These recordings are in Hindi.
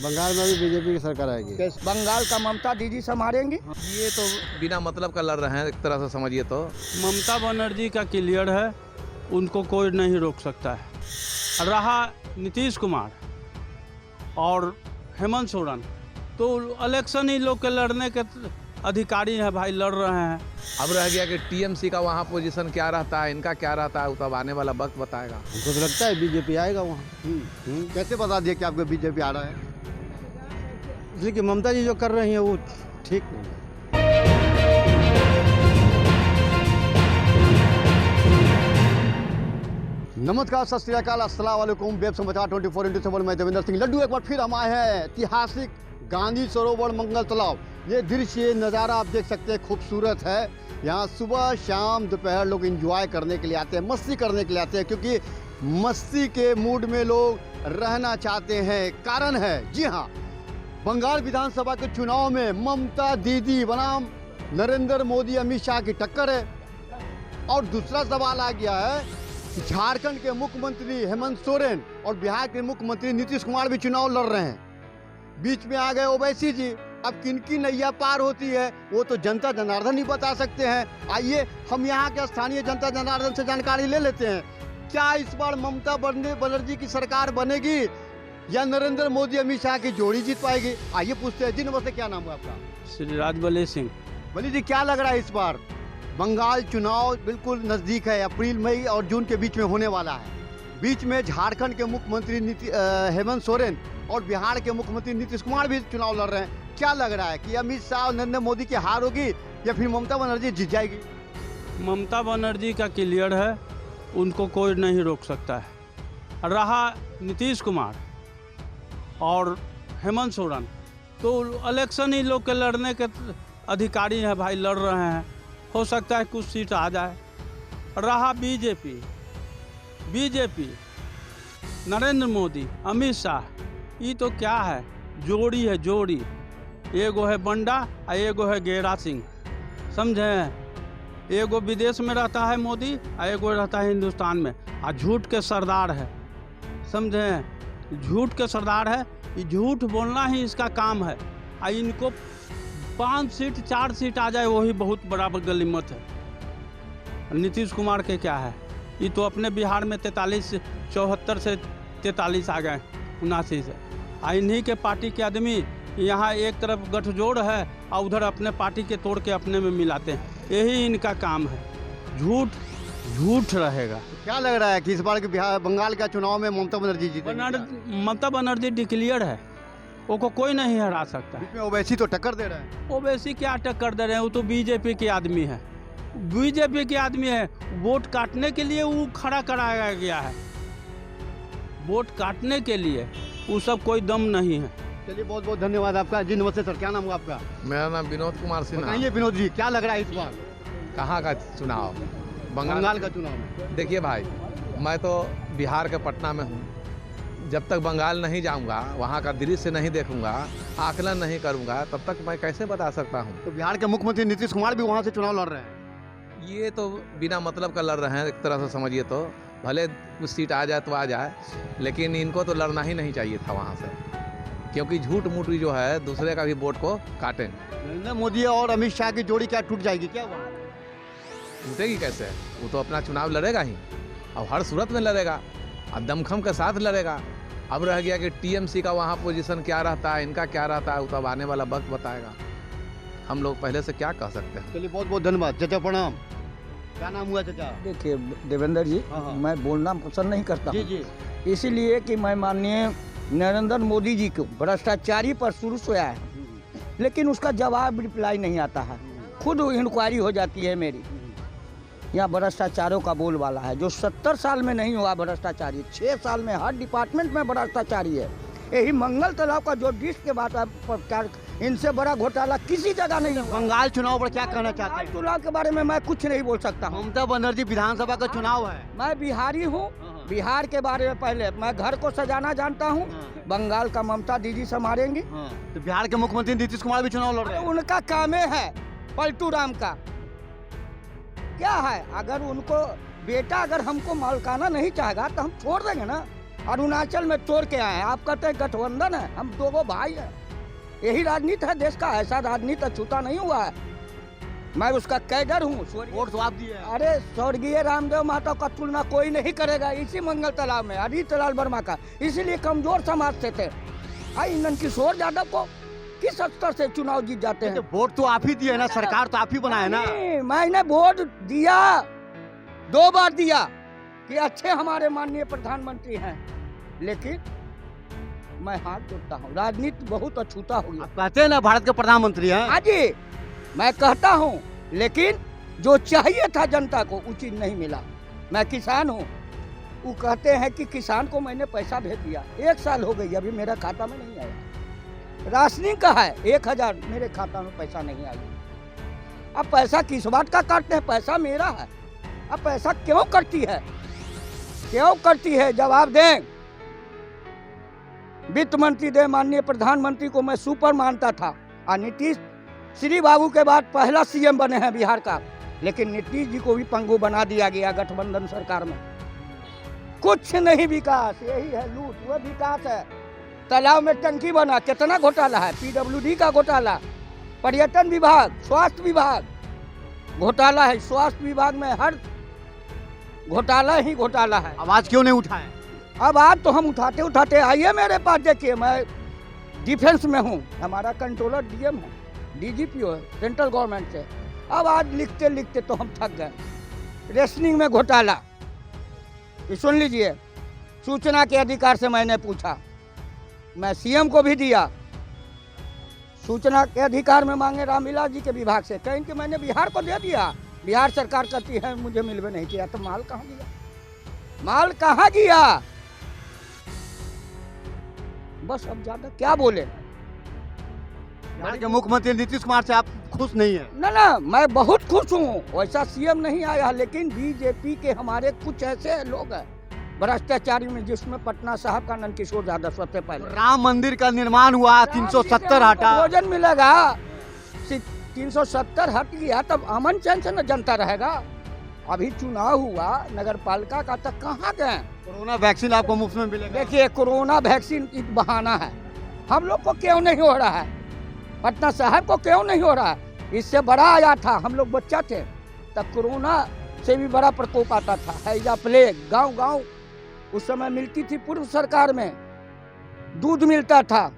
बंगाल में भी बीजेपी की सरकार आएगी। बंगाल का ममता दीदी संभालेंगी। ये तो बिना मतलब का लड़ रहे हैं, एक तरह से समझिए तो। ममता बनर्जी का क्लियर है, उनको कोई नहीं रोक सकता है। रहा नीतीश कुमार और हेमंत सोरेन, तो इलेक्शन ही लोग के लड़ने के अधिकारी हैं भाई, लड़ रहे हैं। अब रह गया कि टीएमसी का वहाँ पोजीशन क्या रहता है, इनका क्या रहता है, वो तब आने वाला वक्त बताएगा। हमको तो लगता है बीजेपी आएगा वहाँ। कैसे बता दिया कि आपको बीजेपी आ रहा है? इसलिए कि ममता जी जो कर रही हैं वो ठीक नहीं है। नमस्कार, सत श्री अकाल, अस्सलाम वालेकुम। वेब समाचार 24/7 में देवेंद्र सिंह लड्डू एक बार फिर हम आए हैं ऐतिहासिक गांधी सरोवर मंगल तालाब। ये दृश्य नज़ारा आप देख सकते हैं, खूबसूरत है। यहाँ सुबह शाम दोपहर लोग एंजॉय करने के लिए आते हैं, मस्ती करने के लिए आते हैं, क्योंकि मस्ती के मूड में लोग रहना चाहते हैं। कारण है, जी हाँ, बंगाल विधानसभा के चुनाव में ममता दीदी बनाम नरेंद्र मोदी अमित शाह की टक्कर है। और दूसरा सवाल आ गया है, झारखंड के मुख्यमंत्री हेमंत सोरेन और बिहार के मुख्यमंत्री नीतीश कुमार भी चुनाव लड़ रहे हैं। बीच में आ गए ओवैसी जी। अब किनकी नैया पार होती है वो तो जनता जनार्दन ही बता सकते हैं। आइए हम यहाँ के स्थानीय जनता जनार्दन से जानकारी ले लेते हैं। क्या इस बार ममता बनर्जी की सरकार बनेगी या नरेंद्र मोदी अमित शाह की जोड़ी जीत पाएगी? आइए पूछते हैं। जी नमस्ते, क्या नाम है आपका? श्री राजबली सिंह। बली जी, क्या लग रहा है इस बार? बंगाल चुनाव बिल्कुल नज़दीक है, अप्रैल मई और जून के बीच में होने वाला है। बीच में झारखंड के मुख्यमंत्री हेमंत सोरेन और बिहार के मुख्यमंत्री नीतीश कुमार भी चुनाव लड़ रहे हैं। क्या लग रहा है कि अमित शाह और नरेंद्र मोदी की हार होगी या फिर ममता बनर्जी जीत जाएगी? ममता बनर्जी का क्लियर है, उनको कोई नहीं रोक सकता है। रहा नीतीश कुमार और हेमंत सोरेन, तो इलेक्शन ही लोग के लड़ने के अधिकारी हैं भाई, लड़ रहे हैं। हो सकता है कुछ सीट आ जाए। रहा बीजेपी नरेंद्र मोदी अमित शाह, ये तो क्या है, जोड़ी है, जोड़ी। एगो है बंडा और एगो है गेरा सिंह, समझे? एगो विदेश में रहता है मोदी और एगो रहता है हिंदुस्तान में, और झूठ के सरदार है, समझे? झूठ के सरदार है, ये झूठ बोलना ही इसका काम है। और इनको 5 सीट 4 सीट आ जाए वही बहुत बड़ा गनीमत है। नीतीश कुमार के क्या है, ये तो अपने बिहार में 74 से 43 आ गए, 79 से। और इन्हीं के पार्टी के आदमी यहाँ एक तरफ गठजोड़ है और उधर अपने पार्टी के तोड़ के अपने में मिलाते हैं। यही इनका काम है, झूठ रहेगा। क्या लग रहा है कि इस बार के बंगाल का चुनाव में ममता बनर्जी जीतेगी? ममता बनर्जी डिक्लेयर है, वो को कोई नहीं हरा सकता है। इसमें ओवैसी तो टक्कर दे रहे हैं। ओवैसी क्या टक्कर दे रहे हैं, वो तो बीजेपी के आदमी है। बीजेपी के आदमी है, वोट काटने के लिए वो खड़ा कराया गया है। वोट काटने के लिए वो सब कोई दम नहीं है। चलिए, बहुत बहुत धन्यवाद आपका। जी नमस्ते सर, क्या नाम हुआ आपका? मेरा नाम विनोद कुमार सिन्हा। बताइए विनोद जी, क्या लग रहा है इस बार कहाँ का चुनाव? बंगाल का चुनाव में? देखिए भाई, मैं तो बिहार के पटना में हूँ। जब तक बंगाल नहीं जाऊँगा, वहाँ का दृश्य नहीं देखूंगा, आकलन नहीं करूँगा, तब तक मैं कैसे बता सकता हूँ? तो बिहार के मुख्यमंत्री नीतीश कुमार भी वहाँ से चुनाव लड़ रहे हैं। ये तो बिना मतलब का लड़ रहे हैं, एक तरह से समझिए तो। भले कुछ सीट आ जाए तो आ जाए, लेकिन इनको तो लड़ना ही नहीं चाहिए था वहाँ से, क्योंकि झूठ मूठ जो है दूसरे का भी वोट को काटेंगे। नरेंद्र मोदी और अमित शाह की जोड़ी क्या टूट जाएगी क्या? वहाँ टूटेगी कैसे? वो तो अपना चुनाव लड़ेगा ही, और हर सूरत में लड़ेगा और दमखम के साथ लड़ेगा। अब रह गया कि टीएमसी का वहाँ पोजीशन क्या रहता है, इनका क्या रहता है, वो तब आने वाला वक्त बताएगा। हम लोग पहले से क्या कह सकते हैं। चलिए, बहुत बहुत धन्यवाद। चाचा प्रणाम। क्या नाम हुआ चाचा? देखिए देवेंद्र जी, हाँ। मैं बोलना पसंद नहीं करता जी हूँ, जी। इसीलिए कि मैं माननीय नरेंद्र मोदी जी को भ्रष्टाचारी पर शुरू से आया है, लेकिन उसका जवाब रिप्लाई नहीं आता है। खुद इंक्वायरी हो जाती है मेरी। यहाँ भ्रष्टाचारों का बोलबाला है, जो 70 साल में नहीं हुआ भ्रष्टाचारी, 6 साल में हर डिपार्टमेंट में भ्रष्टाचारी है। यही मंगल तालाब का जो डिश के बाद इनसे बड़ा घोटाला किसी जगह नहीं हुआ। बंगाल चुनाव पर क्या कहना चाहते हैं? चुनाव के बारे में मैं कुछ नहीं बोल सकता हूँ। ममता बनर्जी विधानसभा का चुनाव है। मैं बिहारी हूँ, बिहार के बारे में पहले मैं घर को सजाना जानता हूँ। बंगाल का ममता दीदी संभालेंगी। तो बिहार के मुख्यमंत्री नीतीश कुमार भी चुनाव लड़ रहे हैं। उनका काम है पलटू राम का क्या है, अगर उनको बेटा अगर हमको मालकाना नहीं चाहेगा तो हम छोड़ देंगे ना। अरुणाचल में तोड़ के आए हैं। आप कहते हैं गठबंधन है, हम दो भाई हैं। यही राजनीति है देश का। ऐसा राजनीति अछूता नहीं हुआ है। मैं उसका कैडर हूँ। वोट तो आप दिए हैं। अरे स्वर्गीय रामदेव महतो का तुलना कोई नहीं करेगा इसी मंगल तालाब में, आदित्य लाल वर्मा का। इसीलिए कमजोर समझते थे। नंद किशोर यादव को किस स्तर से चुनाव जीत जाते हैं? वोट तो आप ही दिए ना, सरकार तो आप ही बनाए ना। मैंने वोट दिया, 2 बार दिया कि अच्छे हमारे माननीय प्रधानमंत्री हैं, लेकिन मैं हाथ जोड़ता हूँ। राजनीति बहुत अछूता हो गया। आप कहते हैं ना भारत के प्रधानमंत्री हैं। हाँ जी, मैं कहता हूँ, लेकिन जो चाहिए था जनता को उचित नहीं मिला। मैं किसान हूँ। वो कहते हैं कि किसान को मैंने पैसा भेज दिया, 1 साल हो गई अभी मेरा खाता में नहीं आया। राशनिंग का है 1000, मेरे खाता में पैसा नहीं आया। अब पैसा किस बात का काटते हैं? पैसा मेरा है। अब पैसा क्यों करती है, क्यों करती है? जवाब दें। वित्त मंत्री दे माननीय प्रधानमंत्री को मैं सुपर मानता था, और नीतीश श्री बाबू के बाद पहला सीएम बने हैं बिहार का, लेकिन नीतीश जी को भी पंगु बना दिया गया गठबंधन सरकार में। कुछ नहीं विकास, यही है लूट, वह विकास है। तालाब में टंकी बना, कितना घोटाला है। पीडब्ल्यूडी का घोटाला, पर्यटन विभाग, स्वास्थ्य विभाग घोटाला है। स्वास्थ्य विभाग में हर घोटाला ही घोटाला है। आवाज क्यों नहीं उठाए? अब आज तो हम उठाते उठाते आइए मेरे पास, देखिए मैं डिफेंस में हूँ, हमारा कंट्रोलर डीएम है, डीजीपी है सेंट्रल गवर्नमेंट से। अब आज लिखते लिखते तो हम थक गए। रेशनिंग में घोटाला, ये सुन लीजिए। सूचना के अधिकार से मैंने पूछा, मैं सीएम को भी दिया। सूचना के अधिकार में मांगे रामविलास जी के विभाग से, कहें कि मैंने बिहार को दे दिया। बिहार सरकार कहती है मुझे मिलवे नहीं किया। तो माल कहाँ गया? माल कहाँ गया? बस अब ज्यादा क्या बोले। बिहार के मुख्यमंत्री नीतीश कुमार से आप खुश नहीं है? ना, मैं बहुत खुश हूँ। वैसा सीएम नहीं आया, लेकिन बीजेपी के हमारे कुछ ऐसे लोग हैं भ्रष्टाचारी में, जिसमें पटना साहब का नंद किशोर यादव सबसे पहले। राम मंदिर का निर्माण हुआ, 370 हटा। भोजन मिलेगा, 370 हट गया, तब अमन चैन से न जनता रहेगा। अभी चुनाव हुआ नगर पालिका का, तक कहाँ गए? कोरोना वैक्सीन आपको मुफ्त में मिलेगा। देखिए, कोरोना वैक्सीन एक बहाना है। हम लोग को क्यों नहीं हो रहा है? पटना साहब को क्यों नहीं हो रहा है? इससे बड़ा आया था, हम लोग बच्चा थे तब कोरोना से भी बड़ा प्रकोप आता था। हैजा प्लेग गांव गांव उस समय मिलती थी। पूर्व सरकार में दूध मिलता था,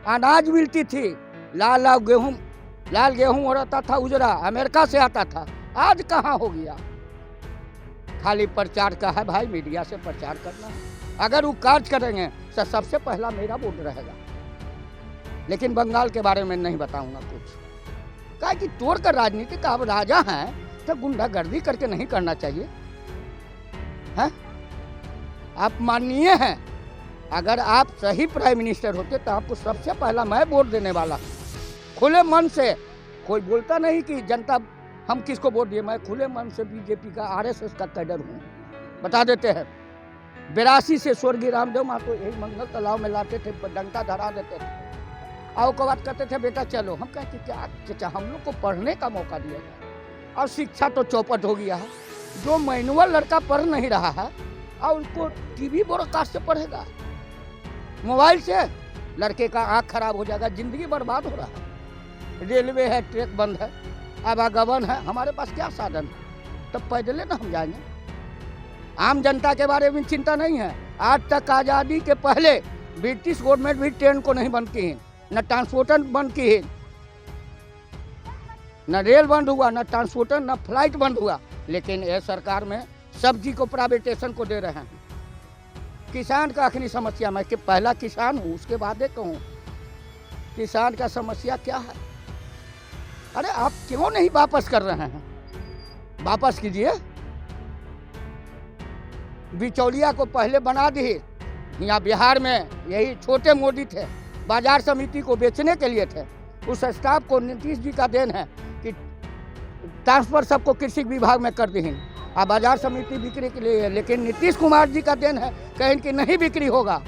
अनाज मिलती थी, लाल गेहूं हो रहता था उजरा, अमेरिका से आता था। आज कहाँ हो गया? खाली प्रचार का है भाई, मीडिया से प्रचार करना है। अगर वो कार्य करेंगे तो सबसे पहला मेरा वोट रहेगा। लेकिन बंगाल के बारे में नहीं बताऊंगा कुछ, कहा कि तोड़ कर राजनीति का अब राजा हैं तो गुंडागर्दी करके नहीं करना चाहिए। है? आप माननीय हैं। अगर आप सही प्राइम मिनिस्टर होते तो आपको सबसे पहला मैं वोट देने वाला, खुले मन से। कोई बोलता नहीं कि जनता हम किसको वोट दिए। मैं खुले मन से बीजेपी का, आरएसएस का कैडर हूँ। बता देते हैं, 82 से स्वर्गीय रामदेव महतो यही मंगल तालाब में लाते थे, डंका धरा देते थे, और उसके बाद कहते थे बेटा चलो। हम कहते क्या चाचा, हम लोग को पढ़ने का मौका दिया जाए। और शिक्षा तो चौपट हो गया है। जो मैनुअल लड़का पढ़ नहीं रहा है और उसको टीवी ब्रॉडकास्ट से पढ़ेगा, मोबाइल से, लड़के का आँख खराब हो जाएगा, जिंदगी बर्बाद हो रहा है। रेलवे है, ट्रैक बंद है, आवागमन है, हमारे पास क्या साधन है? तब पैदल ना हम जाएंगे। आम जनता के बारे में चिंता नहीं है। आज तक आज़ादी के पहले ब्रिटिश गवर्नमेंट भी ट्रेन को नहीं बंद की है, न ट्रांसपोर्टर बंद की है, न रेल बंद हुआ, न ट्रांसपोर्टर, न फ्लाइट बंद हुआ। लेकिन यह सरकार में सब्जी को प्राइवेटेशन को दे रहे हैं। किसान का आखिरी समस्या, मैं कि पहला किसान हूँ, उसके बाद कहूँ किसान का समस्या क्या है। अरे आप क्यों नहीं वापस कर रहे हैं? वापस कीजिए। बिचौलिया को पहले बना दिए। यहाँ बिहार में यही छोटे मोदी थे, बाजार समिति को बेचने के लिए थे। उस स्टाफ को नीतीश जी का देन है कि ट्रांसफर सबको कृषि विभाग में कर दी, अब बाजार समिति बिक्री के लिए है। लेकिन नीतीश कुमार जी का देन है, कहीं कि नहीं बिक्री होगा।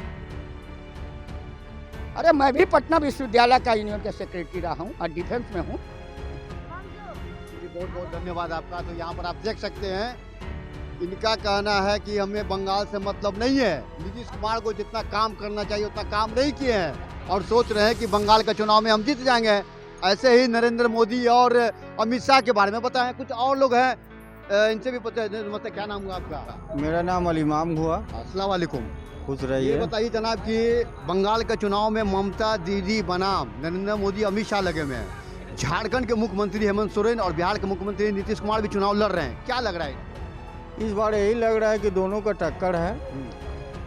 अरे मैं भी पटना विश्वविद्यालय का यूनियन का सेक्रेटरी रहा हूँ और डिफेंस में हूँ। बहुत बहुत धन्यवाद आपका। तो यहाँ पर आप देख सकते हैं इनका कहना है कि हमें बंगाल से मतलब नहीं है, नीतीश कुमार को जितना काम करना चाहिए उतना काम नहीं किए हैं और सोच रहे हैं कि बंगाल के चुनाव में हम जीत जाएंगे। ऐसे ही नरेंद्र मोदी और अमित शाह के बारे में बताएं। कुछ और लोग हैं, इनसे भी पता है। नमस्ते, क्या नाम हुआ आपका? मेरा नाम अलीमाम हुआ। अस्सलाम वालेकुम। खुश ये रहिए। बताइए जनाब कि बंगाल के चुनाव में ममता दीदी बनाम नरेंद्र मोदी अमित शाह लगे हुए हैं, झारखंड के मुख्यमंत्री हेमंत सोरेन और बिहार के मुख्यमंत्री नीतीश कुमार भी चुनाव लड़ रहे हैं, क्या लग रहा है? इस बार यही लग रहा है कि दोनों का टक्कर है,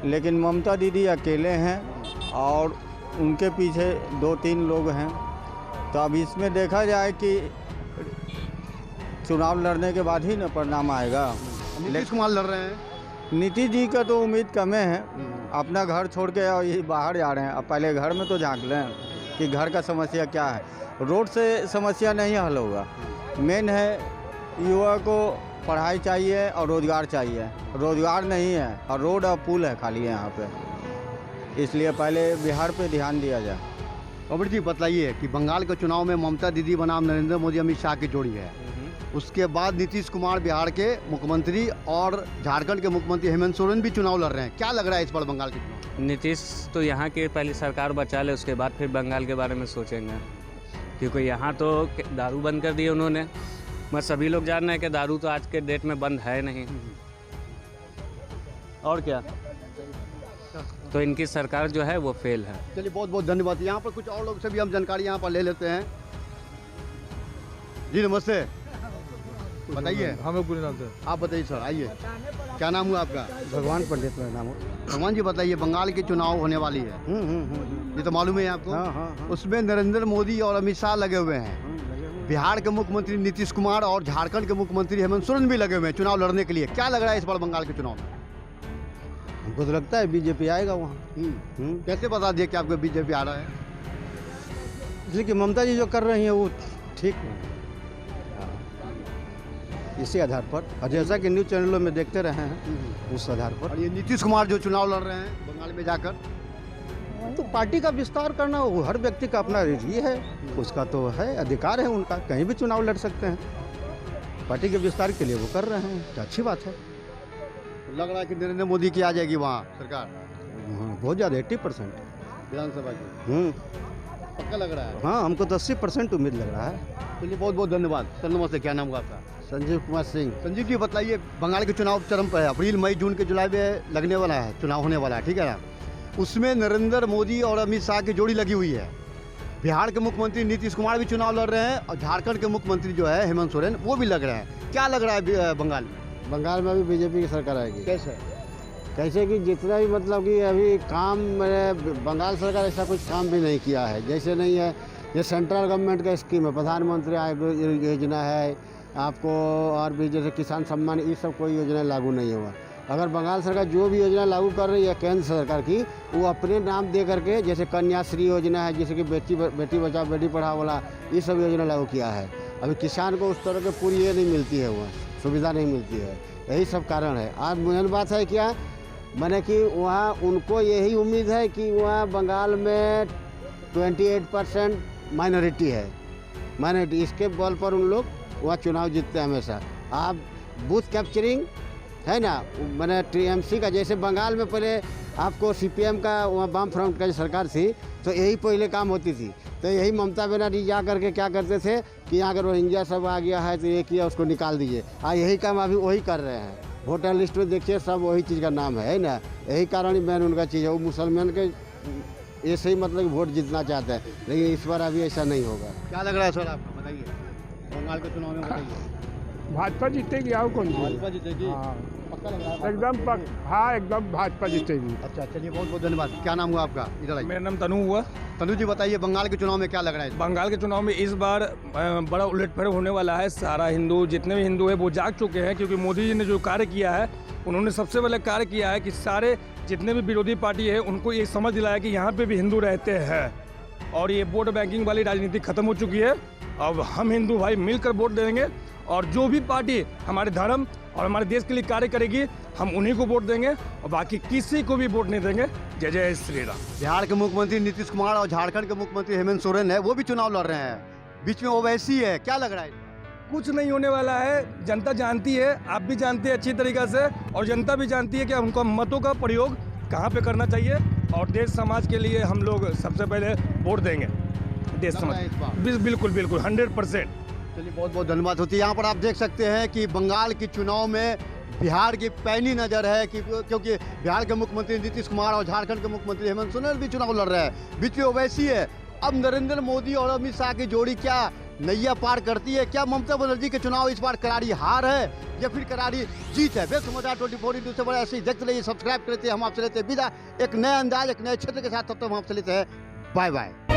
लेकिन ममता दीदी अकेले हैं और उनके पीछे 2-3 लोग हैं। तो अब इसमें देखा जाए कि चुनाव लड़ने के बाद ही न परिणाम आएगा। नीतीश कुमार लड़ रहे हैं। नीतीश जी का तो उम्मीद कम है, अपना घर छोड़ के और ये बाहर जा रहे हैं। अब पहले घर में तो झांक लें कि घर का समस्या क्या है। रोड से समस्या नहीं हल होगा। मेन है युवा को पढ़ाई चाहिए और रोज़गार चाहिए। रोज़गार नहीं है और रोड और पुल है खाली यहाँ पे, इसलिए पहले बिहार पे ध्यान दिया जाए। अमर जी बताइए कि बंगाल के चुनाव में ममता दीदी बनाम नरेंद्र मोदी अमित शाह की जोड़ी है, उसके बाद नीतीश कुमार बिहार के मुख्यमंत्री और झारखंड के मुख्यमंत्री हेमंत सोरेन भी चुनाव लड़ रहे हैं, क्या लग रहा है इस बार बंगाल के चुनाव? नीतीश तो यहाँ की पहले सरकार बचा ले, उसके बाद फिर बंगाल के बारे में सोचेंगे, क्योंकि यहाँ तो दारू बंद कर दिए उन्होंने। मैं सभी लोग जान रहे हैं कि दारू तो आज के डेट में बंद है नहीं, और क्या, तो इनकी सरकार जो है वो फेल है। चलिए बहुत बहुत धन्यवाद। यहाँ पर कुछ और लोग से भी हम जानकारी यहाँ पर ले लेते हैं। जी नमस्ते, बताइए। हमें पूरी नाम से आप बताइए सर, आइए। क्या नाम हुआ आपका? भगवान पंडित मेरा नाम है। भगवान जी बताइए, बंगाल की चुनाव होने वाली है, ये तो मालूम है आपको? हाँ। उसमें नरेंद्र मोदी और अमित शाह लगे हुए हैं, बिहार के मुख्यमंत्री नीतीश कुमार और झारखंड के मुख्यमंत्री हेमंत सोरेन भी लगे हुए हैं चुनाव लड़ने के लिए, क्या लग रहा है इस बार बंगाल के चुनाव में? हमको तो लगता है बीजेपी आएगा वहाँ, कैसे बता दिए कि आपको बीजेपी आ रहा है? इसलिए कि ममता जी जो कर रही हैं वो ठीक है, इसी आधार पर, और जैसा कि न्यूज़ चैनलों में देखते रहे हैं उस आधार पर। और ये नीतीश कुमार जो चुनाव लड़ रहे हैं बंगाल में जाकर, तो पार्टी का विस्तार करना वो हर व्यक्ति का अपना ये है, उसका तो है, अधिकार है उनका, कहीं भी चुनाव लड़ सकते हैं। पार्टी के विस्तार के लिए वो कर रहे हैं, तो अच्छी बात है। लग रहा है कि नरेंद्र मोदी की आ जाएगी वहाँ सरकार, बहुत ज़्यादा 80% विधानसभा की, पक्का लग रहा है? हाँ, हमको तो 80% उम्मीद लग रहा है। चलिए बहुत बहुत धन्यवाद सर। नमस्ते, क्या नाम हुआ आपका? संजीव कुमार सिंह। संजीव जी बताइए, बंगाल के चुनाव चरम पर है, अप्रैल मई जून के जुलाई में लगने वाला है, चुनाव होने वाला है, ठीक है ना? उसमें नरेंद्र मोदी और अमित शाह की जोड़ी लगी हुई है। बिहार के मुख्यमंत्री नीतीश कुमार भी चुनाव लड़ रहे हैं और झारखंड के मुख्यमंत्री जो है हेमंत सोरेन वो भी लग रहे हैं, क्या लग रहा है बंगाल में? बंगाल में अभी बीजेपी की सरकार आएगी। कैसे कि जितना भी मतलब कि अभी काम मैंने बंगाल सरकार ऐसा कुछ काम भी नहीं किया है, जैसे नहीं है ये सेंट्रल गवर्नमेंट का स्कीम है, प्रधानमंत्री आय योजना है आपको, और भी जैसे किसान सम्मान, ये सब कोई योजना लागू नहीं हुआ। अगर बंगाल सरकार जो भी योजना लागू कर रही है केंद्र सरकार की, वो अपने नाम दे करके, जैसे कन्याश्री योजना है, जैसे कि बेटी बचाओ बेटी पढ़ाओ वाला, ये सब योजना लागू किया है। अभी किसान को उस तरह की पूरी ये नहीं मिलती है, वहाँ सुविधा नहीं मिलती है, यही सब कारण है। आज मेन बात है क्या, मैंने कि वहाँ उनको यही उम्मीद है कि वहाँ बंगाल में 28% माइनॉरिटी है, माइनॉरिटी, इसके बल पर उन लोग वहाँ चुनाव जीतते हैं हमेशा। आप बूथ कैप्चरिंग है ना, मैंने टीएमसी का, जैसे बंगाल में पहले आपको सीपीएम का वहाँ वाम फ्रंट का जो सरकार थी, तो यही पहले काम होती थी। तो यही ममता बनर्जी जा करके क्या करते थे कि यहाँ अगर रोहिंग्या सब आ गया है तो ये किया, उसको निकाल दीजिए। यही काम अभी वही कर रहे हैं। वोटर लिस्ट में देखिए सब वही चीज़ का नाम है ना, यही कारण ही मैंने उनका चीज़ है। वो मुसलमान के ऐसे ही मतलब कि वोट जीतना चाहते हैं, लेकिन इस बार अभी ऐसा नहीं होगा। क्या लग रहा है सर आपको, बताइए बंगाल के चुनाव में? बताइए। भाजपा जीतेगी और कौन सी? भाजपा जीतेगी, हाँ। पक्का लग रहा है? एकदम हाँ, एकदम भाजपा जीतेगी। अच्छा चलिए बहुत बहुत धन्यवाद। क्या नाम हुआ आपका? इधर आइए। मेरा नाम तनु हुआ। तनु जी बताइए, बंगाल के चुनाव में क्या लग रहा है? बंगाल के चुनाव में इस बार बड़ा उलटफेर होने वाला है। सारा हिंदू, जितने भी हिंदू है वो जाग चुके हैं, क्योंकि मोदी जी ने जो कार्य किया है, उन्होंने सबसे पहले कार्य किया है कि सारे जितने भी विरोधी पार्टी है उनको ये समझ दिलाया कि यहाँ पे भी हिंदू रहते हैं, और ये वोट बैंकिंग वाली राजनीति खत्म हो चुकी है। अब हम हिंदू भाई मिलकर वोट देंगे, और जो भी पार्टी हमारे धर्म और हमारे देश के लिए कार्य करेगी हम उन्हीं को वोट देंगे, और बाकी किसी को भी वोट नहीं देंगे। जय जय श्री राम। बिहार के मुख्यमंत्री नीतीश कुमार और झारखंड के मुख्यमंत्री हेमंत सोरेन है, वो भी चुनाव लड़ रहे हैं, बीच में ओवैसी है, क्या लग रहा है? कुछ नहीं होने वाला है। जनता जानती है, आप भी जानते हैं अच्छी तरीक़े से, और जनता भी जानती है कि हमको मतों का प्रयोग कहाँ पे करना चाहिए, और देश समाज के लिए हम लोग सबसे पहले वोट देंगे। देश समाज बिल्कुल बिल्कुल 100%। चलिए, बहुत बहुत धन्यवाद होती है। यहाँ पर आप देख सकते हैं कि बंगाल के चुनाव में बिहार की पैनी नज़र है कि क्योंकि बिहार के मुख्यमंत्री नीतीश कुमार और झारखंड के मुख्यमंत्री हेमंत सोरेन भी चुनाव लड़ रहे हैं। बीच में ओवैसी है। अब नरेंद्र मोदी और अमित शाह की जोड़ी क्या नैया पार करती है? क्या ममता बनर्जी के चुनाव इस बार करारी हार है या फिर करारी जीत है? वेब समाचार 24 से बड़े ऐसे ही देखते रहिए, सब्सक्राइब करते हैं। हम आपसे लेते हैं विदा एक नए अंदाज, एक नए क्षेत्र के साथ। तब तक हम आपसे लेते हैं बाय बाय।